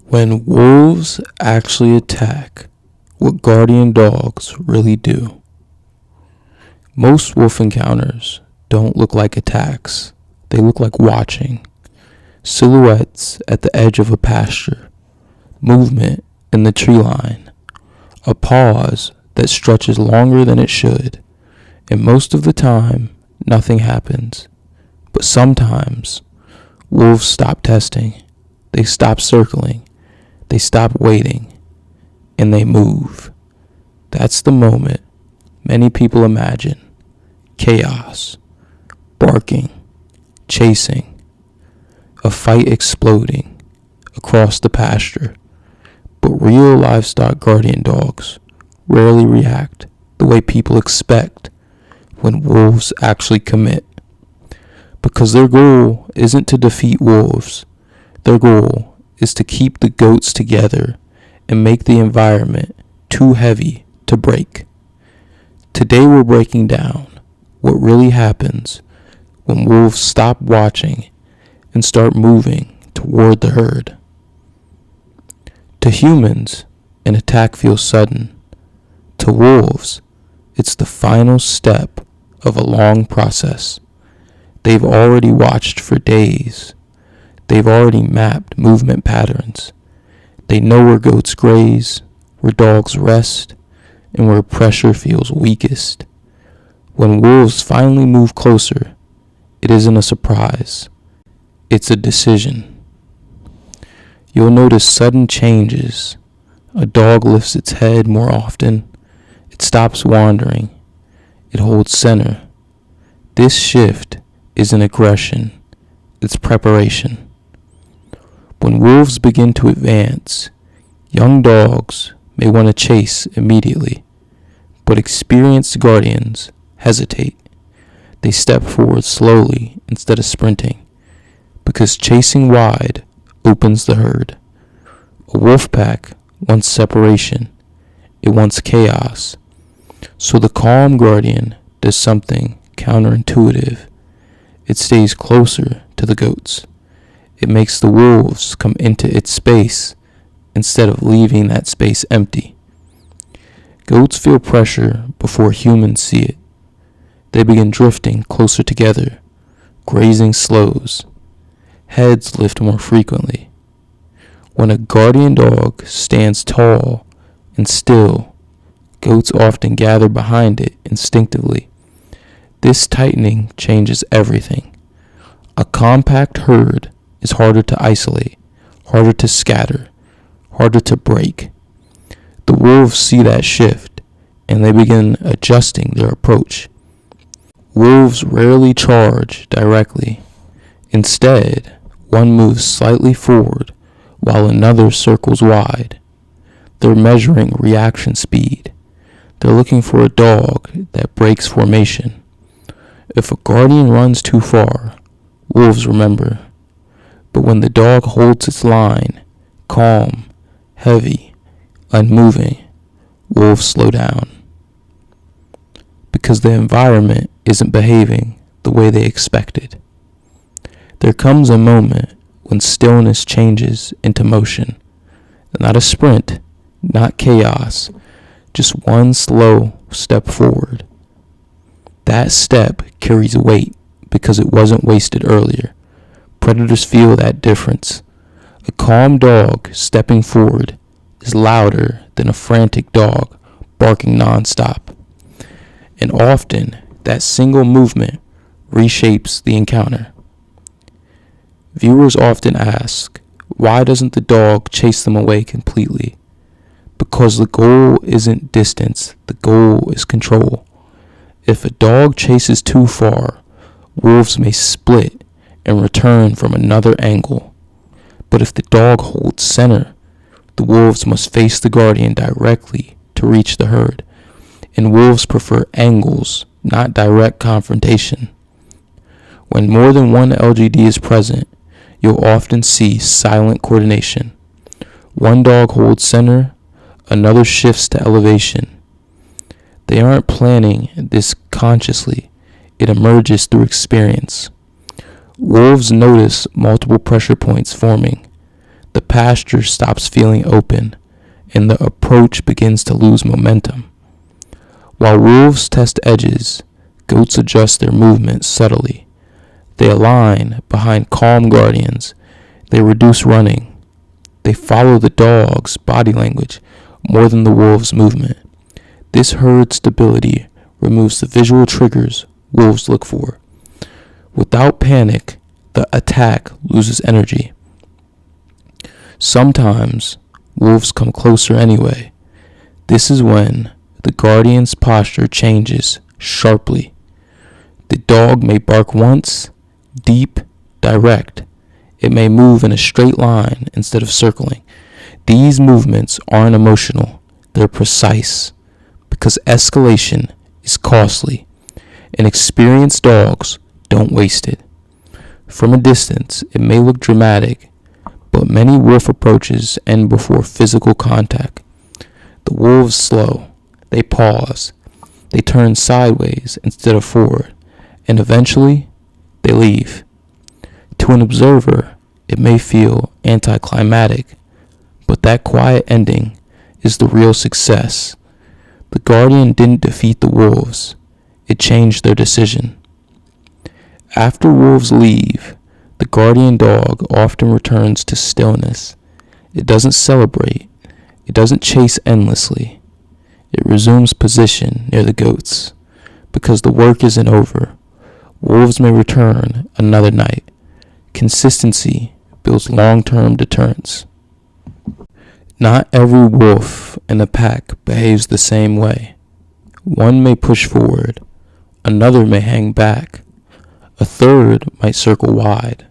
When wolves actually attack, what guardian dogs really do. Most wolf encounters don't look like attacks. They look like watching. Silhouettes at the edge of a pasture. Movement in the tree line. A pause that stretches longer than it should. And most of the time, nothing happens. But sometimes, wolves stop testing. They stop circling. They stop waiting, and they move. That's the moment many people imagine. Chaos, barking, chasing, a fight exploding across the pasture. But real livestock guardian dogs rarely react the way people expect when wolves actually commit. Because their goal isn't to defeat wolves. Their goal is to keep the goats together and make the environment too heavy to break. Today we're breaking down what really happens when wolves stop watching and start moving toward the herd. To humans, an attack feels sudden. To wolves, it's the final step of a long process. They've already watched for days. They've already mapped movement patterns. They know where goats graze, where dogs rest, and where pressure feels weakest. When wolves finally move closer, it isn't a surprise. It's a decision. You'll notice sudden changes. A dog lifts its head more often. It stops wandering. It holds center. This shift isn't aggression. It's preparation. When wolves begin to advance, young dogs may want to chase immediately, but experienced guardians hesitate. They step forward slowly instead of sprinting, because chasing wide opens the herd. A wolf pack wants separation. It wants chaos. So the calm guardian does something counterintuitive. It stays closer to the goats. It makes the wolves come into its space instead of leaving that space empty. Goats feel pressure before humans see it. They begin drifting closer together. Grazing slows. Heads lift more frequently. When a guardian dog stands tall and still, goats often gather behind it instinctively. This tightening changes everything. A compact herd is harder to isolate, harder to scatter, harder to break. The wolves see that shift, and they begin adjusting their approach. Wolves rarely charge directly. Instead, one moves slightly forward while another circles wide. They're measuring reaction speed. They're looking for a dog that breaks formation. If a guardian runs too far, wolves remember. But when the dog holds its line, calm, heavy, unmoving, wolves slow down. Because the environment isn't behaving the way they expected. There comes a moment when stillness changes into motion. Not a sprint, not chaos, just one slow step forward. That step carries weight because it wasn't wasted earlier. Predators feel that difference. A calm dog stepping forward is louder than a frantic dog barking nonstop. And often, that single movement reshapes the encounter. Viewers often ask, why doesn't the dog chase them away completely? Because the goal isn't distance, the goal is control. If a dog chases too far, wolves may split and return from another angle. But if the dog holds center, the wolves must face the guardian directly to reach the herd. And wolves prefer angles, not direct confrontation. When more than one LGD is present, you'll often see silent coordination. One dog holds center, another shifts to elevation. They aren't planning this consciously. It emerges through experience. Wolves notice multiple pressure points forming. the pasture stops feeling open, and the approach begins to lose momentum. While wolves test edges, goats adjust their movements subtly. They align behind calm guardians. They reduce running. They follow the dog's body language more than the wolf's movement. This herd stability removes the visual triggers wolves look for. Without panic, the attack loses energy. Sometimes, wolves come closer anyway. This is when the guardian's posture changes sharply. The dog may bark once, deep, direct. It may move in a straight line instead of circling. These movements aren't emotional, they're precise, because escalation is costly, and experienced dogs don't waste it. From a distance, it may look dramatic, but many wolf approaches end before physical contact. The wolves slow, they pause, they turn sideways instead of forward, and eventually, they leave. To an observer, it may feel anticlimactic, but that quiet ending is the real success. The guardian didn't defeat the wolves, it changed their decision. After wolves leave, the guardian dog often returns to stillness. It doesn't celebrate, it doesn't chase endlessly. It resumes position near the goats, because the work isn't over. Wolves may return another night. Consistency builds long-term deterrence. Not every wolf in the pack behaves the same way. One may push forward, another may hang back, a third might circle wide.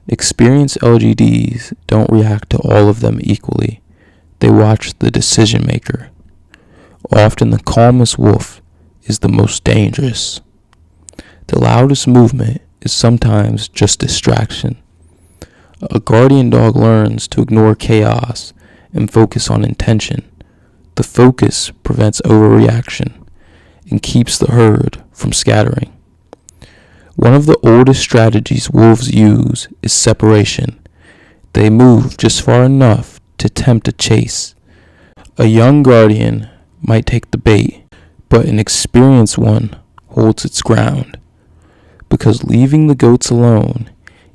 Experienced LGDs don't react to all of them equally. They watch the decision maker. Often the calmest wolf is the most dangerous. The loudest movement is sometimes just distraction. A guardian dog learns to ignore chaos and focus on intention. The focus prevents overreaction and keeps the herd from scattering. One of the oldest strategies wolves use is separation. They move just far enough to tempt a chase. A young guardian might take the bait, but an experienced one holds its ground. Because leaving the goats alone,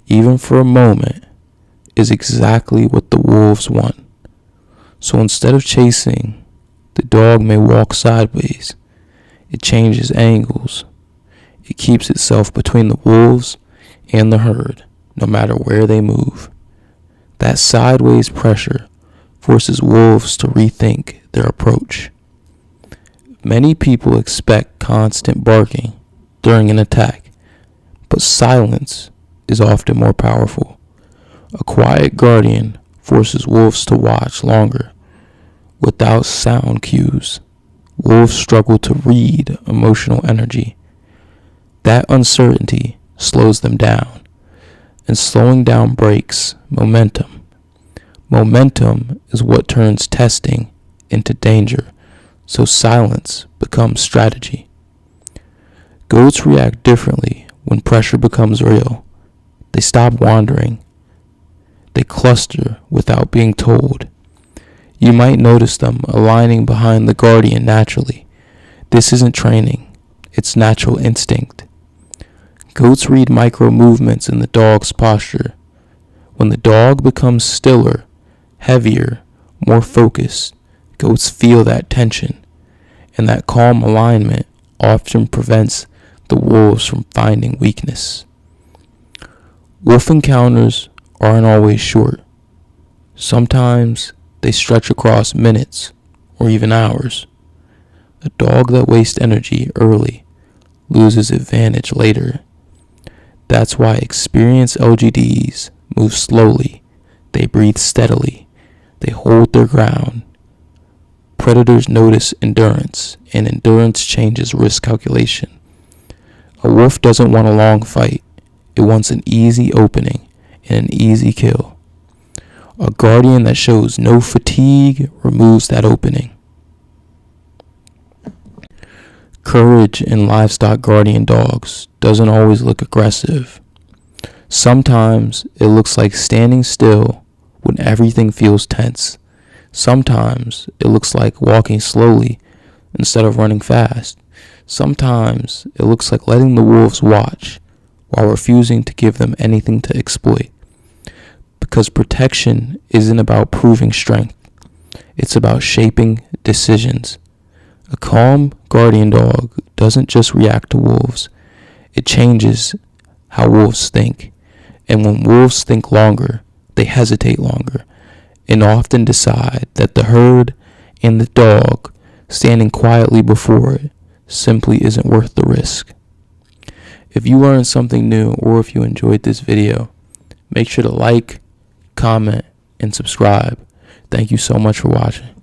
even for a moment, is exactly what the wolves want. So instead of chasing, the dog may walk sideways. It changes angles. It keeps itself between the wolves and the herd, no matter where they move. That sideways pressure forces wolves to rethink their approach. Many people expect constant barking during an attack, but silence is often more powerful. A quiet guardian forces wolves to watch longer. Without sound cues, wolves struggle to read emotional energy. That uncertainty slows them down, and slowing down breaks momentum. Momentum is what turns testing into danger, so silence becomes strategy. Goats react differently when pressure becomes real. They stop wandering. They cluster without being told. You might notice them aligning behind the guardian naturally. This isn't training, it's natural instinct. Goats read micro movements in the dog's posture. When the dog becomes stiller, heavier, more focused, goats feel that tension, and that calm alignment often prevents the wolves from finding weakness. Wolf encounters aren't always short. Sometimes they stretch across minutes or even hours. A dog that wastes energy early loses advantage later. That's why experienced LGDs move slowly. They breathe steadily. They hold their ground. Predators notice endurance, and endurance changes risk calculation. A wolf doesn't want a long fight. It wants an easy opening and an easy kill. A guardian that shows no fatigue removes that opening. Courage in livestock guardian dogs doesn't always look aggressive. Sometimes it looks like standing still when everything feels tense. Sometimes it looks like walking slowly instead of running fast. Sometimes it looks like letting the wolves watch while refusing to give them anything to exploit. Because protection isn't about proving strength, it's about shaping decisions. A calm guardian dog doesn't just react to wolves, it changes how wolves think. And when wolves think longer, they hesitate longer and often decide that the herd and the dog standing quietly before it simply isn't worth the risk. If you learned something new or if you enjoyed this video, make sure to like, comment, and subscribe. Thank you so much for watching.